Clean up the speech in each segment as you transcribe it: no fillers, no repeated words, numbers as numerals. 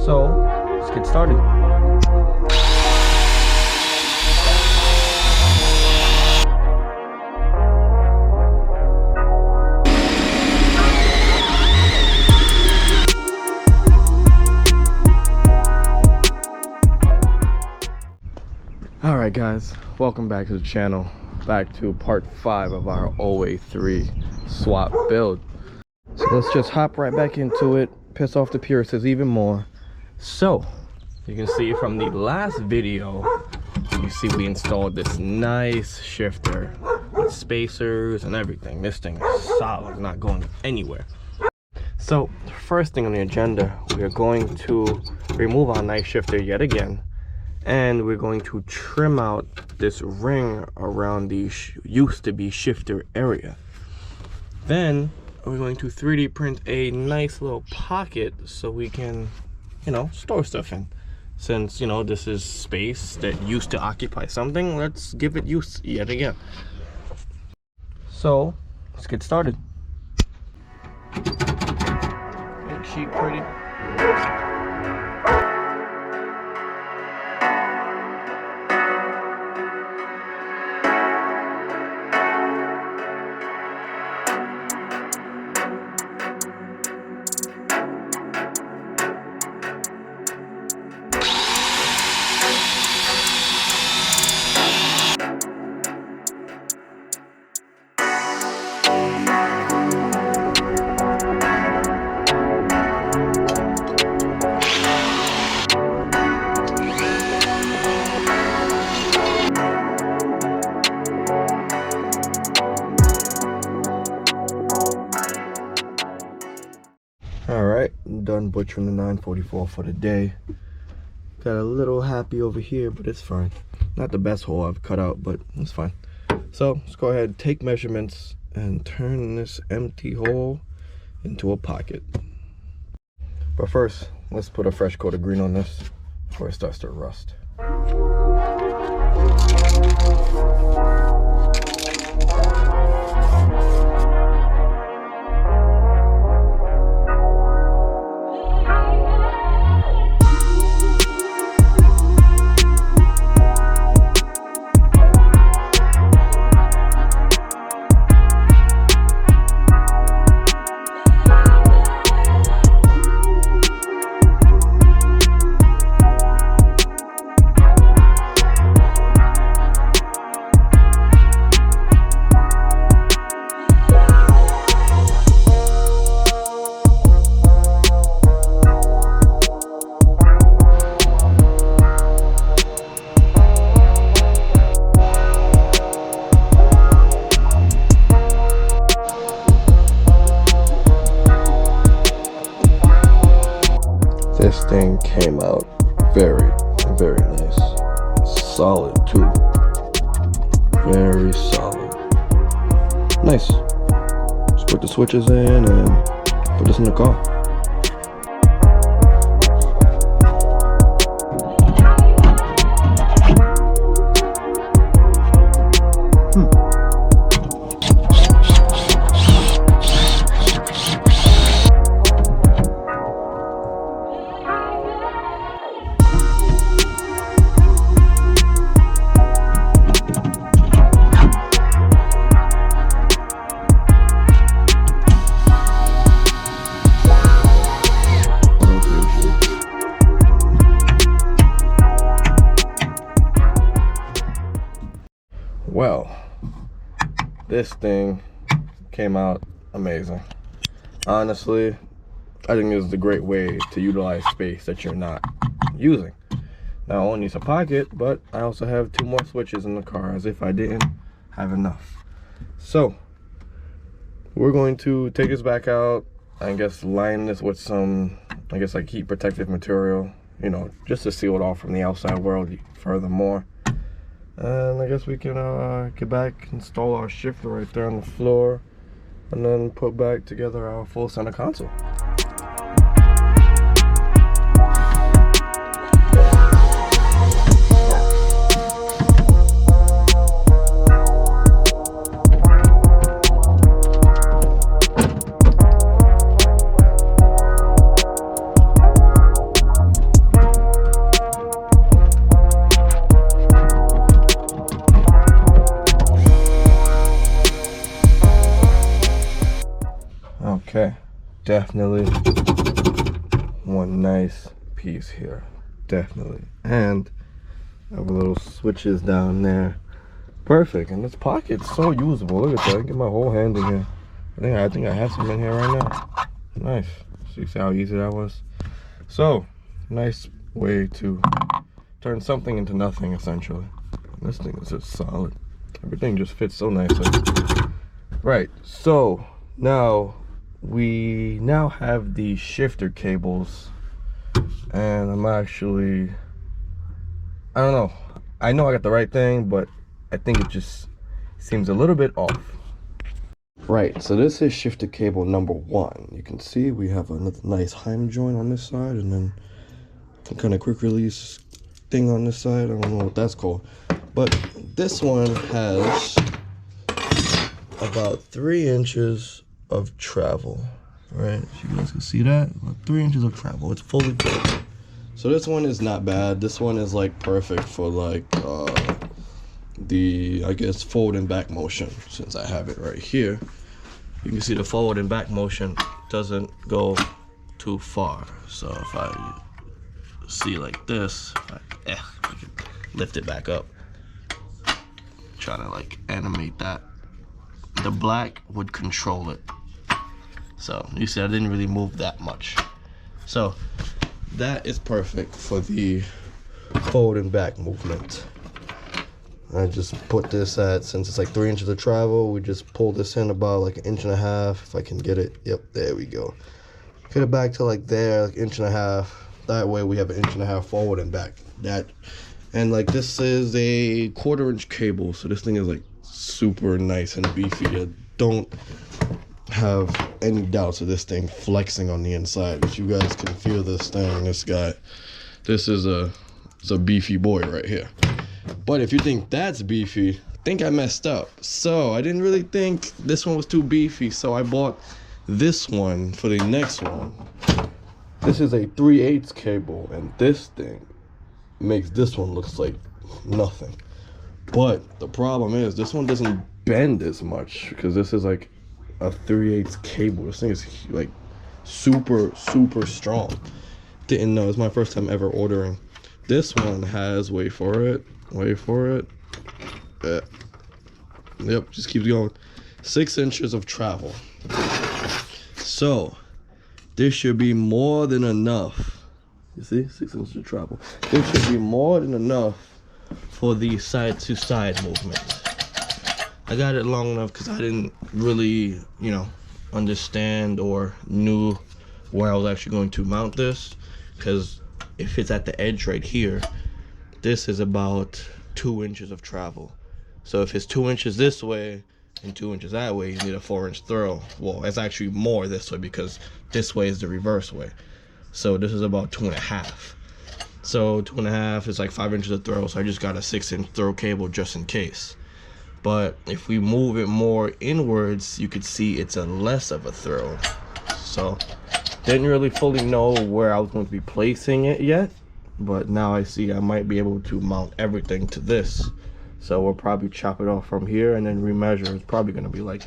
So let's get started. Alright guys, welcome back to the channel. Back to part 5 of our OA3 swap build. So let's just hop right back into it, piss off the purists even more. So you can see from the last video, you see we installed this nice shifter with spacers and everything. This thing is solid, not going anywhere. So first thing on the agenda, we are going to remove our nice shifter yet again, and we're going to trim out this ring around the used to be shifter area. Then we're going to 3D print a nice little pocket so we can, store stuff in. Since, this is space that used to occupy something, let's give it use yet again. So let's get started. Ain't she pretty? Alright, I'm done butchering the 944 for the day. Got a little happy over here, but it's fine. Not the best hole I've cut out, but it's fine. So let's go ahead, take measurements, and turn this empty hole into a pocket. But first, let's put a fresh coat of green on this before it starts to rust. This thing came out very, very nice. Solid too. Very solid. Nice. Let's put the switches in and put this in the car. Well, this thing came out amazing. Honestly, I think this is a great way to utilize space that you're not using. Not only it's a pocket, but I also have 2 more switches in the car, as if I didn't have enough. So we're going to take this back out, I guess line this with some, like heat protective material, just to seal it off from the outside world furthermore. And I guess we can get back, install our shifter right there on the floor, and then put back together our full center console. definitely one nice piece here, definitely. And I have little switches down there. Perfect. And this pocket's so usable. Look at that. I can get my whole hand in here. I think I have some in here right now. Nice. So you see how easy that was? So, nice way to turn something into nothing, essentially. And this thing is just solid. Everything just fits so nicely. Right. So now we have the shifter cables, and I'm actually, I don't know. I know I got the right thing, but I think it just seems a little bit off. Right, so this is shifter cable number 1. You can see we have another nice Heim joint on this side, and then some kind of quick release thing on this side. I don't know what that's called. But this one has about 3 inches of travel. Right, if you guys can see that, about 3 inches of travel. It's fully filled. So this one is not bad. This one is like perfect for like the, I guess, forward and back motion. Since I have it right here, you can see the forward and back motion doesn't go too far. So if I see like this, I can lift it back up, try to like animate that. The black would control it. So you see I didn't really move that much. So that is perfect for the forward and back movement. I just put this at, since it's like 3 inches of travel, we just pull this in about like 1.5 inches, if I can get it. Yep, there we go. Get it back to like there, like 1.5 inches. That way we have 1.5 inches forward and back. And like this is a 1/4 inch cable, so this thing is like super nice and beefy. I don't have any doubts of this thing flexing on the inside. But you guys can feel this thing, this guy. This is it's a beefy boy right here. But if you think that's beefy, I think I messed up. So I didn't really think this one was too beefy, so I bought this one for the next one. This is a 3/8 cable, and this thing makes this one looks like nothing. But the problem is this one doesn't bend as much, because this is like a 3/8 cable. This thing is like super strong. Didn't know. It's my first time ever ordering. This one has, wait for it. Yep, just keeps going. 6 inches of travel. So this should be more than enough. You see, 6 inches of travel. This should be more than enough for the side to side movement. I got it long enough because I didn't really, understand or knew where I was actually going to mount this. Because if it's at the edge right here, this is about 2 inches of travel. So if it's 2 inches this way and 2 inches that way, you need a 4-inch throw. Well, it's actually more this way because this way is the reverse way. So this is about 2.5. So 2.5 is like 5 inches of throw. So I just got a 6-inch throw cable just in case. But if we move it more inwards, you could see it's a less of a throw. So didn't really fully know where I was going to be placing it yet. But now I see I might be able to mount everything to this. So we'll probably chop it off from here and then remeasure. It's probably going to be like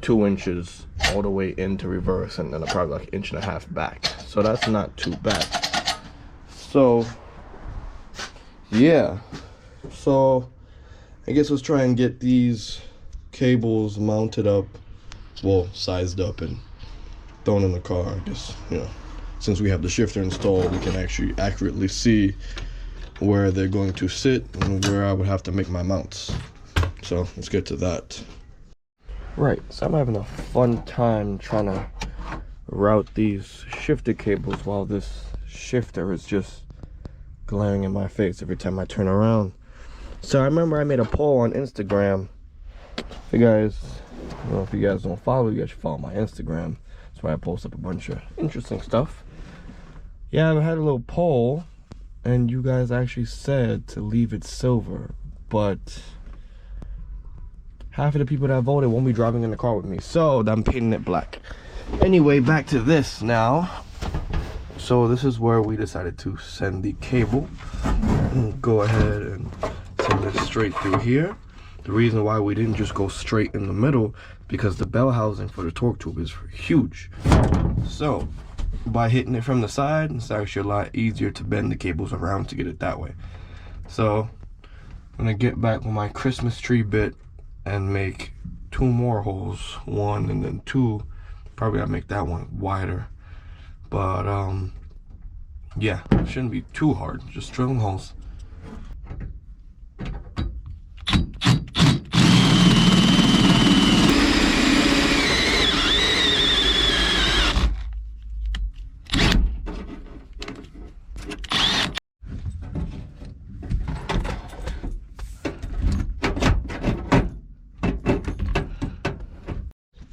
2 inches all the way into reverse, and then probably like 1.5 inches back. So that's not too bad. So yeah. So I guess let's try and get these cables mounted up, well, sized up and thrown in the car. I guess, since we have the shifter installed, we can actually accurately see where they're going to sit and where I would have to make my mounts. So let's get to that. Right, so I'm having a fun time trying to route these shifter cables while this shifter is just glaring in my face every time I turn around. So I remember I made a poll on Instagram. If you guys don't follow, you guys should follow my Instagram. That's where I post up a bunch of interesting stuff. Yeah, I had a little poll, and you guys actually said to leave it silver, but half of the people that voted won't be driving in the car with me, so I'm painting it black. Anyway, back to this now. So this is where we decided to send the cable. Go ahead and send it straight through here. The reason why we didn't just go straight in the middle, because the bell housing for the torque tube is huge. So by hitting it from the side, it's actually a lot easier to bend the cables around to get it that way. So I'm gonna get back with my Christmas tree bit and make 2 more holes, 1 and then 2. Probably I'll make that one wider, but yeah, it shouldn't be too hard, just drilling holes.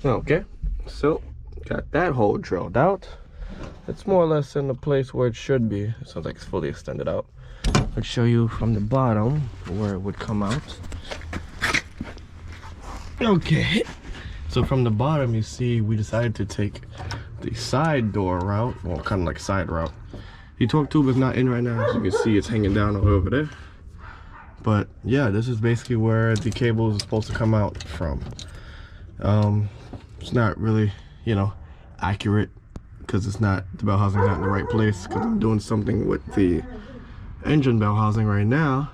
Okay, so got that hole drilled out. It's more or less in the place where it should be. It sounds like it's fully extended out. Let's show you from the bottom where it would come out. Okay, so from the bottom, you see we decided to take the side door route, well, kind of like side route. The torque tube is not in right now, as you can see it's hanging down over there. But yeah, this is basically where the cable is supposed to come out from. It's not really, you know, accurate, because it's not, the bell housing's not in the right place, because I'm doing something with the engine bell housing right now.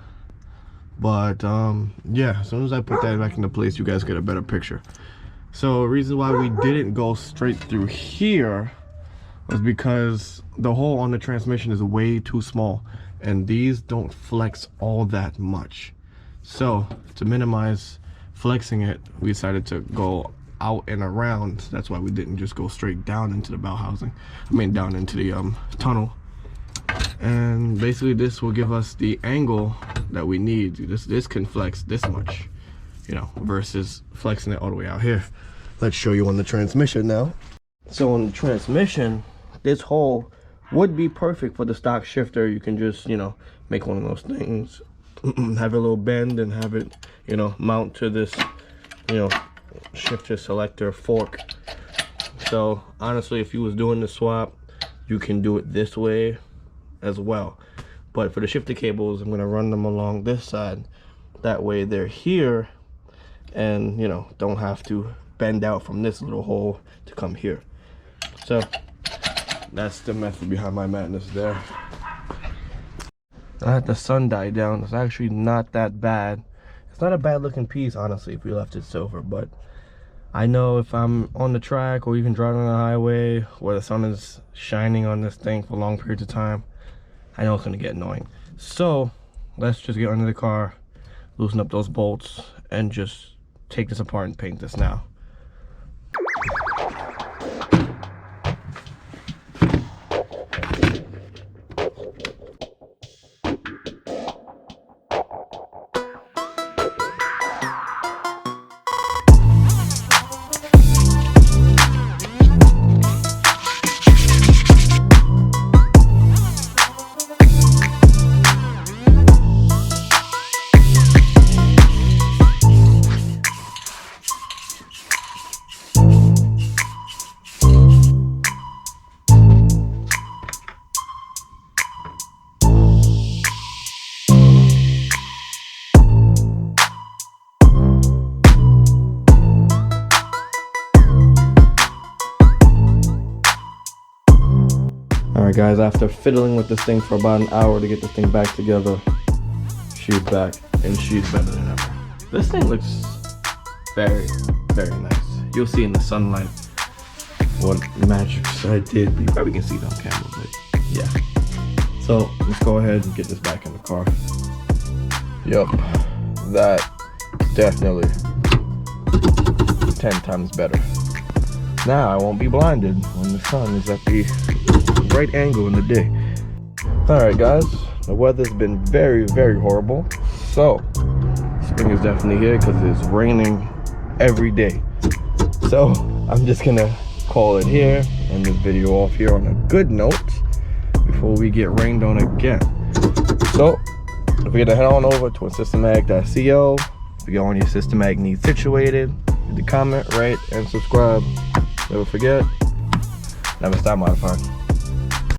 But yeah, as soon as I put that back into place, you guys get a better picture. So the reason why we didn't go straight through here was because the hole on the transmission is way too small, and these don't flex all that much. So to minimize flexing it, we decided to go out and around. That's why we didn't just go straight down into the bell housing, I mean down into the tunnel. And basically this will give us the angle that we need. This can flex this much, you know, versus flexing it all the way out here. Let's show you on the transmission now. So on the transmission, this hole would be perfect for the stock shifter. You can just, you know, make one of those things, have a little bend and have it, you know, mount to this, you know, shifter selector fork. So honestly, if you was doing the swap, you can do it this way as well. But for the shifter cables, I'm going to run them along this side. That way they're here and, you know, don't have to bend out from this little hole to come here. So that's the method behind my madness there. I had the sun die down. It's actually not that bad. It's not a bad looking piece, honestly, if we left it silver, but I know if I'm on the track or even driving on the highway where the sun is shining on this thing for long periods of time, I know it's gonna get annoying. So let's just get under the car, loosen up those bolts, and just take this apart and paint this now. Alright guys, after fiddling with this thing for about an hour to get this thing back together, she's back and she's better than ever. This thing looks very, very nice. You'll see in the sunlight what magic I did. You probably can see it on camera, but yeah. So let's go ahead and get this back in the car. Yup, that definitely 10 times better. Now I won't be blinded when the sun is at the right angle in the day. Alright guys, the weather's been very, very horrible. So spring is definitely here because it's raining every day. So I'm just gonna call it here and this video off here on a good note before we get rained on again. So don't forget to head on over to systematic.co. If you got on your systematic needs situated, hit the comment, rate, and subscribe. Never forget, never stop modifying.